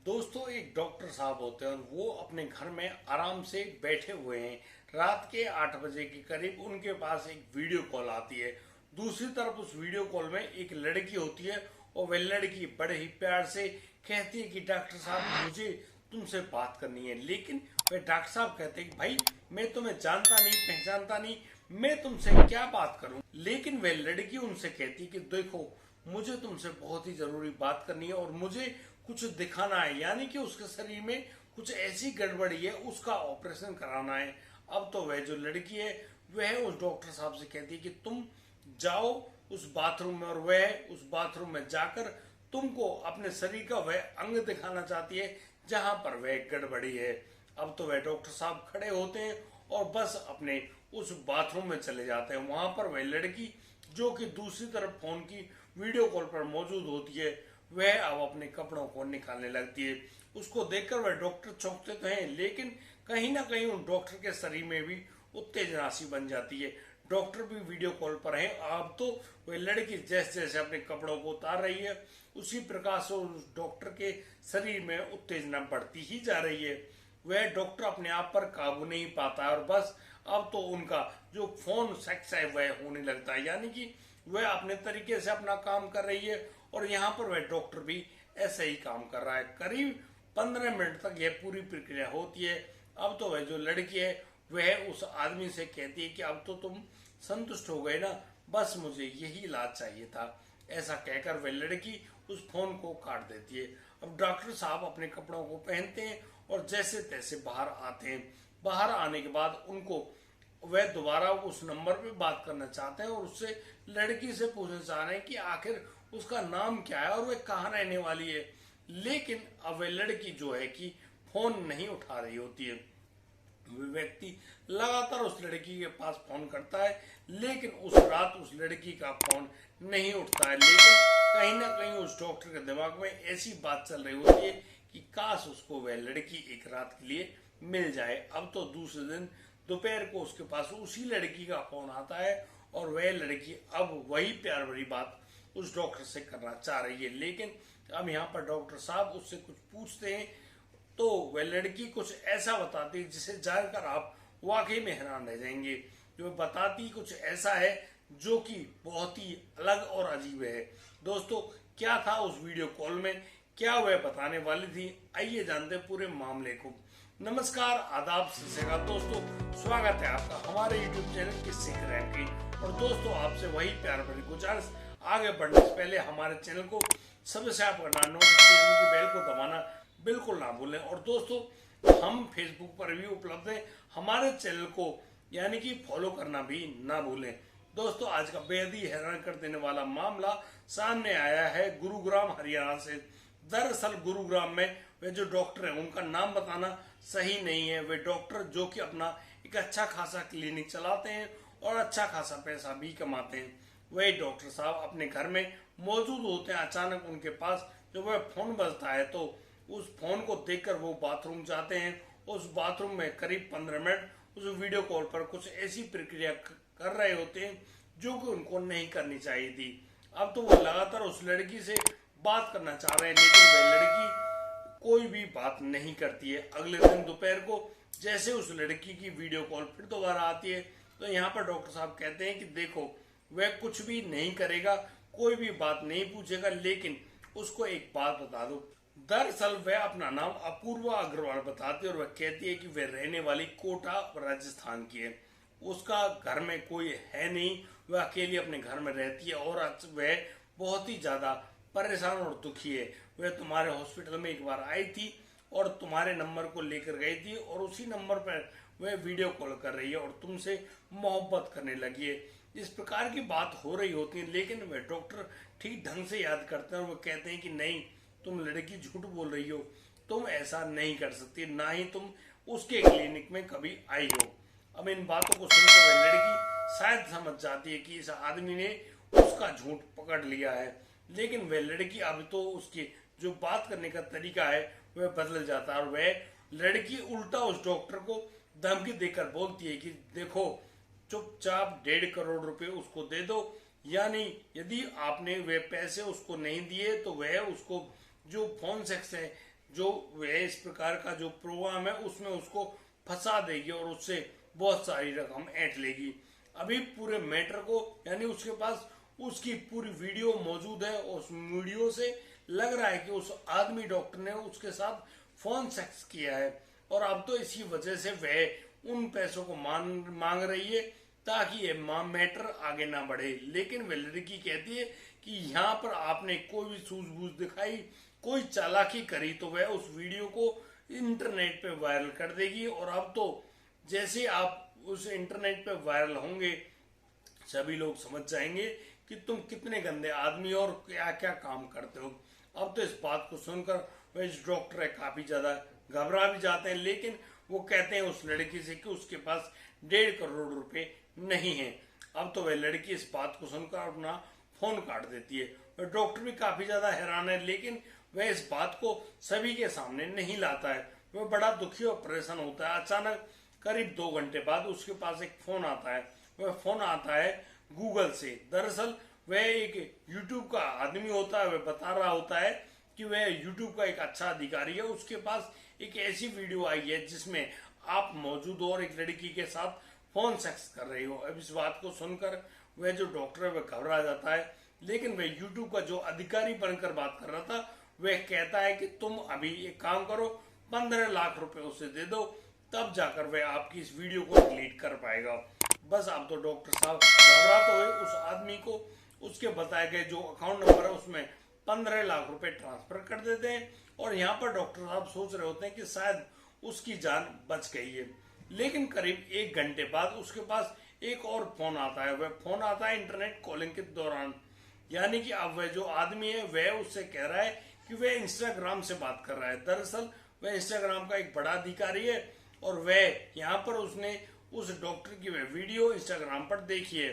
दोस्तों, एक डॉक्टर साहब होते हैं और वो अपने घर में आराम से बैठे हुए हैं। रात के 8 बजे के करीब उनके पास एक वीडियो कॉल आती है। दूसरी तरफ उस वीडियो कॉल में एक लड़की होती है और वह लड़की बड़े ही प्यार से कहती है कि डॉक्टर साहब, मुझे तुमसे बात करनी है। लेकिन वह डॉक्टर साहब कहते हैं कि भाई, मैं तुम्हें जानता नहीं, पहचानता नहीं, मैं तुमसे क्या बात करूं। लेकिन वह लड़की उनसे कहती है कि देखो, मुझे तुमसे बहुत ही जरूरी बात करनी है और मुझे कुछ दिखाना है, यानी कि उसके शरीर में कुछ ऐसी गड़बड़ी है, उसका ऑपरेशन कराना है। अब तो वह जो लड़की है वह उस डॉक्टर साहब से कहती है कि तुम जाओ उस बाथरूम में, और वह उस बाथरूम में जाकर तुमको अपने शरीर का वह अंग दिखाना चाहती है जहां पर वह गड़बड़ी है। अब तो वह डॉक्टर साहब खड़े होते हैं और बस अपने उस बाथरूम में चले जाते हैं। वहां पर वह लड़की, जो कि दूसरी तरफ फोन की वीडियो कॉल पर मौजूद होती है, वह अब अपने कपड़ों को निकालने लगती है। उसको देखकर वह डॉक्टर चौंकते तो हैं, लेकिन कहीं ना कहीं उन डॉक्टर के शरीर में भी उत्तेजना सी बन जाती है। डॉक्टर भी वीडियो कॉल पर हैं। अब तो वह लड़की जैसे जैसे अपने कपड़ों को उतार रही है, उसी प्रकार से उस डॉक्टर के शरीर में उत्तेजना बढ़ती ही जा रही है। वह डॉक्टर अपने आप पर काबू नहीं पाता है और बस अब तो उनका जो फोन सेक्स है वह होने लगता है, यानी कि वह अपने तरीके से अपना काम कर रही है और यहाँ पर वह डॉक्टर भी ऐसे ही काम कर रहा है। करीब 15 मिनट तक यह पूरी प्रक्रिया होती है। अब तो वह जो लड़की है वह उस आदमी से कहती है कि अब तो तुम संतुष्ट हो गए ना, बस मुझे यही इलाज चाहिए था। ऐसा कहकर वह लड़की उस फोन को काट देती है। अब डॉक्टर साहब अपने कपड़ों को पहनते हैं और जैसे तैसे बाहर आते हैं। बाहर आने के बाद उनको वह दोबारा उस नंबर पे बात करना चाहते हैं और उससे लड़की से पूछना चाह रहे हैं कि आखिर उसका नाम क्या है और वह कहाँ रहने वाली है। लेकिन अब वह लड़की जो है कि फोन नहीं उठा रही होती है। वह व्यक्ति लगातार उस लड़की के पास फोन करता है, लेकिन उस रात उस लड़की का फोन नहीं उठता है। लेकिन कहीं ना कहीं उस डॉक्टर के दिमाग में ऐसी बात चल रही होती है कि काश उसको वह लड़की एक रात के लिए मिल जाए। अब तो दूसरे दिन दोपहर को उसके पास उसी लड़की का फोन आता है और वह लड़की अब वही प्यार भरी बात उस डॉक्टर से करना चाह रही है। लेकिन अब यहाँ पर डॉक्टर साहब उससे कुछ पूछते हैं तो वह लड़की कुछ ऐसा बताती है जिसे जानकर आप वाकई में हैरान रह जाएंगे। जो बताती कुछ ऐसा है जो कि बहुत ही अलग और अजीब है। दोस्तों, क्या था उस वीडियो कॉल में, क्या वह बताने वाली थी, आइए जानते हैं पूरे मामले को। नमस्कार, आदाब, सत श्री अकाल दोस्तों, स्वागत है आपका हमारे YouTube चैनल किस्से क्रैम की। और दोस्तों, आपसे वही प्यार भरी गुजारिश, आगे बढ़ने से पहले हमारे चैनल को सब्सक्राइब करना, नोटिफिकेशन की बेल को दबाना बिल्कुल ना भूलें। और दोस्तों, हम फेसबुक पर भी उपलब्ध हैं, हमारे चैनल को यानी कि फॉलो करना भी ना भूलें। दोस्तों, आज का बेहद ही हैरान कर देने वाला मामला सामने आया है गुरुग्राम हरियाणा से। दरअसल गुरुग्राम में वे जो डॉक्टर हैं उनका नाम बताना सही नहीं है। वे डॉक्टर जो कि अपना एक अच्छा खासा क्लिनिक चलाते हैं और अच्छा खासा पैसा भी कमाते हैं। वही डॉक्टर साहब अपने घर में मौजूद होते हैं। अचानक उनके पास जब वह फोन बजता है तो उस फोन को देखकर वो बाथरूम जाते हैं। उस बाथरूम में करीब 15 मिनट उस वीडियो कॉल पर कुछ ऐसी प्रक्रिया कर रहे होते हैं जो कि उनको नहीं करनी चाहिए थी। अब तो वो लगातार उस लड़की से बात करना चाह रहे हैं, लेकिन वह लड़की कोई भी बात नहीं करती है। अगले दिन दोपहर को जैसे उस लड़की की वीडियो कॉल फिर दोबारा आती है तो यहाँ पर डॉक्टर साहब कहते हैं कि देखो, वह कुछ भी नहीं करेगा, कोई भी बात नहीं पूछेगा, लेकिन उसको एक बात बता दो। दरअसल वह अपना नाम अपूर्वा अग्रवाल बताती है और वह कहती है कि वह रहने वाली कोटा राजस्थान की है। उसका घर में कोई है नहीं, वह अकेली अपने घर में रहती है और वह बहुत ही ज्यादा परेशान और दुखी है। वह तुम्हारे हॉस्पिटल में एक बार आई थी और तुम्हारे नंबर को लेकर गई थी और उसी नंबर पर वह वीडियो कॉल कर रही है और तुमसे मोहब्बत करने लगी है। इस प्रकार की बात हो रही होती है, लेकिन वह डॉक्टर ठीक ढंग से याद करते हैं और वह कहते हैं कि नहीं, तुम लड़की झूठ बोल रही हो, तुम ऐसा नहीं कर सकती, ना ही तुम उसके क्लिनिक में कभी आई हो। अब इन बातों को सुनकर वह लड़की शायद समझ जाती है कि इस आदमी ने उसका झूठ पकड़ लिया है। लेकिन वह लड़की अब तो उसकी जो बात करने का तरीका है वह बदल जाता है और वह लड़की उल्टा उस डॉक्टर को धमकी देकर बोलती है कि देखो, चुपचाप 1.5 करोड़ रुपए उसको दे दो, यानी यदि आपने वे पैसे उसको नहीं दिए तो वह उसको जो फोन सेक्स है जो वह इस प्रकार का जो प्रोग्राम है उसमें उसको फंसा देगी और उससे बहुत सारी रकम ऐंठ लेगी। अभी पूरे मैटर को यानी उसके पास उसकी पूरी वीडियो मौजूद है और उस वीडियो से लग रहा है कि उस आदमी डॉक्टर ने उसके साथ फोन सेक्स किया है और अब तो इसी वजह से वह उन पैसों को मांग रही है ताकि ये मैटर आगे ना बढ़े। लेकिन वह लड़की कहती है कि यहाँ पर आपने कोई भी सूझबूझ दिखाई, कोई चालाकी करी तो वह उस वीडियो को इंटरनेट पे वायरल कर देगी। और अब तो जैसे आप उस इंटरनेट पे वायरल होंगे सभी लोग समझ जाएंगे कि तुम कितने गंदे आदमी और क्या क्या काम करते हो। अब तो इस बात को सुनकर वह इस डॉक्टर है काफी ज्यादा घबरा भी जाते हैं, लेकिन वो कहते हैं उस लड़की से कि उसके पास 1.5 करोड़ रुपए नहीं है। अब तो वह लड़की इस बात को सुनकर अपना फोन काट देती है। वह डॉक्टर भी काफी ज्यादा हैरान है, लेकिन वह इस बात को सभी के सामने नहीं लाता है। वह बड़ा दुखी और परेशान होता है। अचानक करीब 2 घंटे बाद उसके पास एक फोन आता है। वह फोन आता है गूगल से। दरअसल वह एक यूट्यूब का आदमी होता है। वह बता रहा होता है कि वह यूट्यूब का एक अच्छा अधिकारी है। उसके पास एक ऐसी वीडियो आई है जिसमें आप मौजूद हो और एक लड़की के साथ फोन सेक्स कर रही हो। अब इस बात को सुनकर वह जो डॉक्टर है वह घबरा जाता है, लेकिन वह यूट्यूब का जो अधिकारी बनकर बात कर रहा था वह कहता है कि तुम अभी एक काम करो, 15 लाख रुपए उसे दे दो, तब जाकर वह आपकी इस वीडियो को डिलीट कर पाएगा। बस अब तो डॉक्टर साहब घबरा तो हुए, उस आदमी को उसके बताए गए जो अकाउंट नंबर है उसमें 15 लाख रुपए ट्रांसफर कर देते हैं। और यहाँ पर डॉक्टर साहब सोच रहे होते हैं कि शायद उसकी जान बच गई है। लेकिन करीब 1 घंटे बाद उसके पास एक और फोन आता है। वह फोन आता है इंटरनेट कॉलिंग के दौरान, यानी कि अब वह जो आदमी है वह उससे कह रहा है कि वह इंस्टाग्राम से बात कर रहा है। दरअसल वह इंस्टाग्राम का एक बड़ा अधिकारी है और वह यहाँ पर उसने उस डॉक्टर की वह वीडियो इंस्टाग्राम पर देखी है।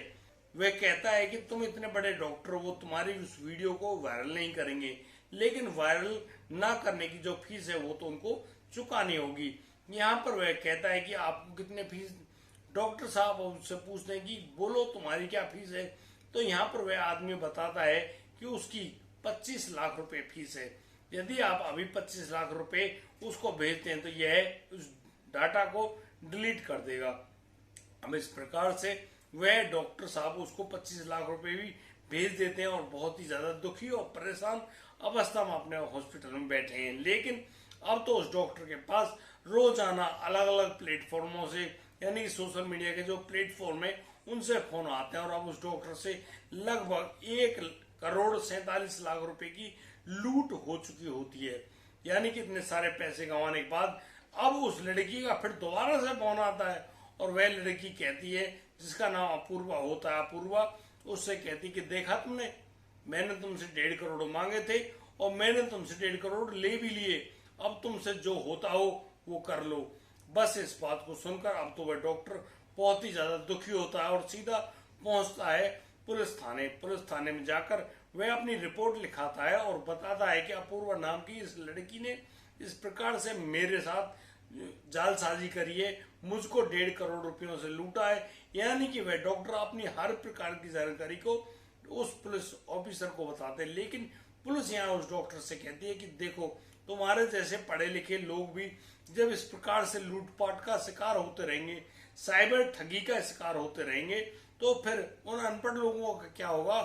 वह कहता है कि तुम इतने बड़े डॉक्टर हो, वो तुम्हारी उस वीडियो को वायरल नहीं करेंगे, लेकिन वायरल ना करने की जो फीस है वो तो उनको चुकानी होगी। यहाँ पर वह कहता है कि आपको कितने फीस, डॉक्टर साहब उससे पूछते हैं कि बोलो तुम्हारी क्या फीस है। तो यहाँ पर वह आदमी बताता है कि उसकी 25 लाख रुपए फीस है। यदि आप अभी 25 लाख रुपए उसको भेजते हैं तो यह उस डाटा को डिलीट कर देगा। अब इस प्रकार से वह डॉक्टर साहब उसको 25 लाख रुपए भी भेज देते हैं और बहुत ही ज्यादा दुखी और परेशान अवस्था में अपने हॉस्पिटल में बैठे हैं। लेकिन अब तो उस डॉक्टर के पास रोजाना अलग अलग प्लेटफॉर्मों से यानी सोशल मीडिया के जो प्लेटफॉर्म है उनसे फोन आते हैं और अब उस डॉक्टर से लगभग 1,47 लाख रुपए की लूट हो चुकी होती है। यानी कि इतने सारे पैसे गंवाने के बाद अब उस लड़की का फिर दोबारा से फोन आता है और वह लड़की कहती है, जिसका नाम अपूर्वा होता है, अपूर्वा उससे कहती कि देखा तुमने, मैंने तुमसे 1.5 करोड़ मांगे थे और मैंने तुमसे 1.5 करोड़ ले भी लिए, अब तुमसे जो होता हो वो कर लो। बस इस बात को सुनकर अब तो वह डॉक्टर बहुत ही ज्यादा दुखी होता है और सीधा पहुंचता है पुलिस थाने। पुलिस थाने में जाकर वह अपनी रिपोर्ट लिखाता है और बताता है कि अपूर्वा नाम की इस लड़की ने इस प्रकार से मेरे साथ जालसाजी करी है, मुझको 1.5 करोड़ रुपयों से लूटा है। यानी कि वह डॉक्टर अपनी हर प्रकार की जानकारी को उस पुलिस ऑफिसर को बताते हैं। लेकिन पुलिस यहाँ उस डॉक्टर से कहती है कि देखो, तुम्हारे जैसे पढ़े लिखे लोग भी जब इस प्रकार से लूटपाट का शिकार होते रहेंगे, साइबर ठगी का शिकार होते रहेंगे, तो फिर उन अनपढ़ लोगों का क्या होगा।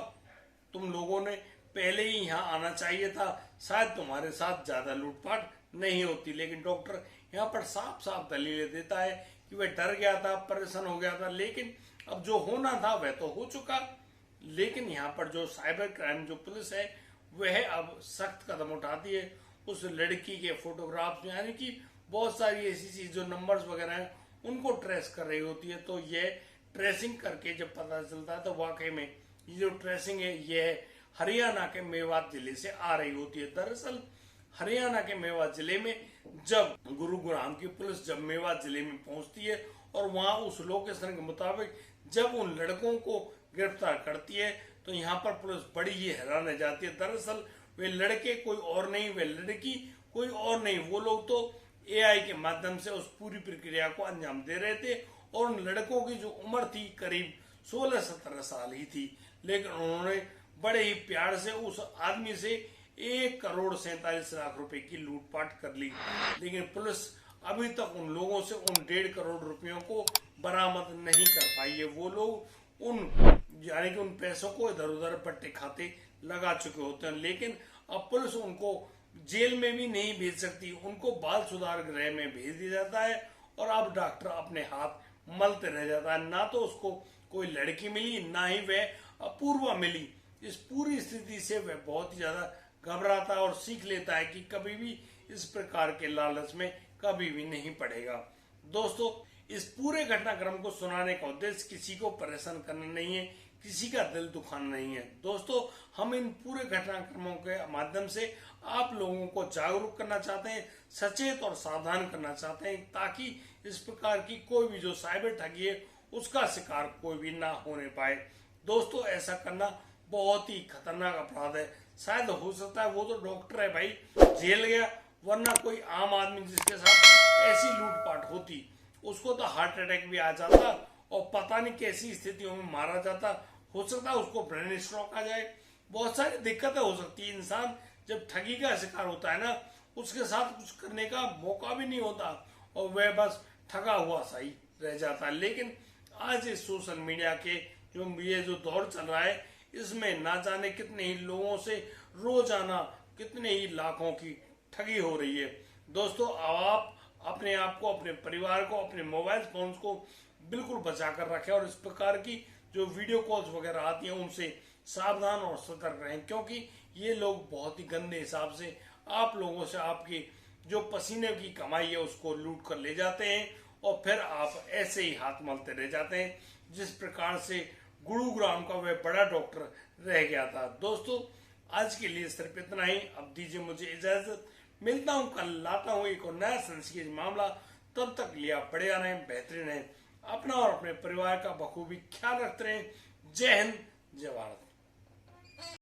तुम लोगों ने पहले ही यहाँ आना चाहिए था, शायद तुम्हारे साथ ज्यादा लूटपाट नहीं होती। लेकिन डॉक्टर यहाँ पर साफ साफ दलीलें देता है कि वह डर गया था, परेशान हो गया था, लेकिन अब जो होना था वह तो हो चुका। लेकिन यहाँ पर जो साइबर क्राइम जो पुलिस है वह अब सख्त कदम उठाती है। उस लड़की के फोटोग्राफ्स में यानी कि बहुत सारी ऐसी चीज जो नंबर्स वगैरह हैं उनको ट्रेस कर रही होती है। तो ये ट्रेसिंग करके जब पता चलता है तो वाकई में ये जो ट्रेसिंग है ये हरियाणा के मेवात जिले से आ रही होती है। दरअसल हरियाणा के मेवात जिले में जब गुरुग्राम की पुलिस जब मेवात जिले में पहुंचती है और वहां उस लोकेशन के मुताबिक जब उन लड़कों को गिरफ्तार करती है तो यहाँ पर पुलिस बड़ी ही हैरान रह जाती है। दरअसल वे लड़के कोई और नहीं, वे लड़की कोई और नहीं, वो लोग तो एआई के माध्यम से उस पूरी प्रक्रिया को अंजाम दे रहे थे और उन लड़कों की जो उम्र थी करीब 16-17 साल ही थी। लेकिन उन्होंने बड़े ही प्यार से उस आदमी से 1,47,00,000 रुपए की लूटपाट कर ली, लेकिन पुलिस अभी तक उन लोगों से उन 1.5 करोड़ रुपयों को बरामद नहीं कर पाई है। वो लोग उन यानी कि उन पैसों को इधर उधर पट्टे खाते लगा चुके होते हैं, लेकिन अब पुलिस उनको जेल में भी नहीं भेज सकती, उनको बाल सुधार गृह में भेज दिया जाता है और अब डॉक्टर अपने हाथ मलते रह जाता है। ना तो उसको कोई लड़की मिली, ना ही वह अपूर्वा मिली। इस पूरी स्थिति से वह बहुत ही ज्यादा घबराता है और सीख लेता है कि कभी भी इस प्रकार के लालच में कभी भी नहीं पड़ेगा। दोस्तों, इस पूरे घटनाक्रम को सुनाने का उद्देश्य किसी को परेशान करना नहीं है, किसी का दिल दुखाना नहीं है। दोस्तों, हम इन पूरे घटनाक्रमों के माध्यम से आप लोगों को जागरूक करना चाहते हैं, सचेत और सावधान करना चाहते हैं, ताकि इस प्रकार की कोई भी जो साइबर ठगी है उसका शिकार कोई भी ना होने पाए। दोस्तों, ऐसा करना बहुत ही खतरनाक अपराध है। शायद हो सकता है वो तो डॉक्टर है भाई, जेल गया, वरना कोई आम आदमी जिसके साथ ऐसी लूटपाट होती उसको तो हार्ट अटैक भी आ जाता और पता नहीं कैसी स्थितियों में मारा जाता। हो सकता है उसको ब्रेन स्ट्रोक आ जाए, बहुत सारी दिक्कतें हो सकती है। इंसान जब ठगी का शिकार होता है ना, उसके साथ कुछ करने का मौका भी नहीं होता और वह बस ठगा हुआ सही रह जाता है। लेकिन आज इस सोशल मीडिया के ये जो दौर चल रहा है, इसमें ना जाने कितने ही लोगों से रोजाना कितने ही लाखों की ठगी हो रही है। दोस्तों, आप अपने आप को, अपने परिवार को, अपने मोबाइल फोन्स को बिल्कुल बचा कर रखें और इस प्रकार की जो वीडियो कॉल्स वगैरह आती हैं उनसे सावधान और सतर्क रहें, क्योंकि ये लोग बहुत ही गंदे हिसाब से आप लोगों से आपकी जो पसीने की कमाई है उसको लूट कर ले जाते हैं और फिर आप ऐसे ही हाथ मलते रह जाते हैं, जिस प्रकार से गुरुग्राम का वह बड़ा डॉक्टर रह गया था। दोस्तों, आज के लिए सिर्फ इतना ही। अब दीजिए मुझे इजाजत, मिलता हूं कल, लाता हूं एक और नया संस्कृत मामला। तब तक लिया बढ़िया रहें, बेहतरीन रहें, अपना और अपने परिवार का बखूबी ख्याल रखते रहें। जय हिंद, जय भारत।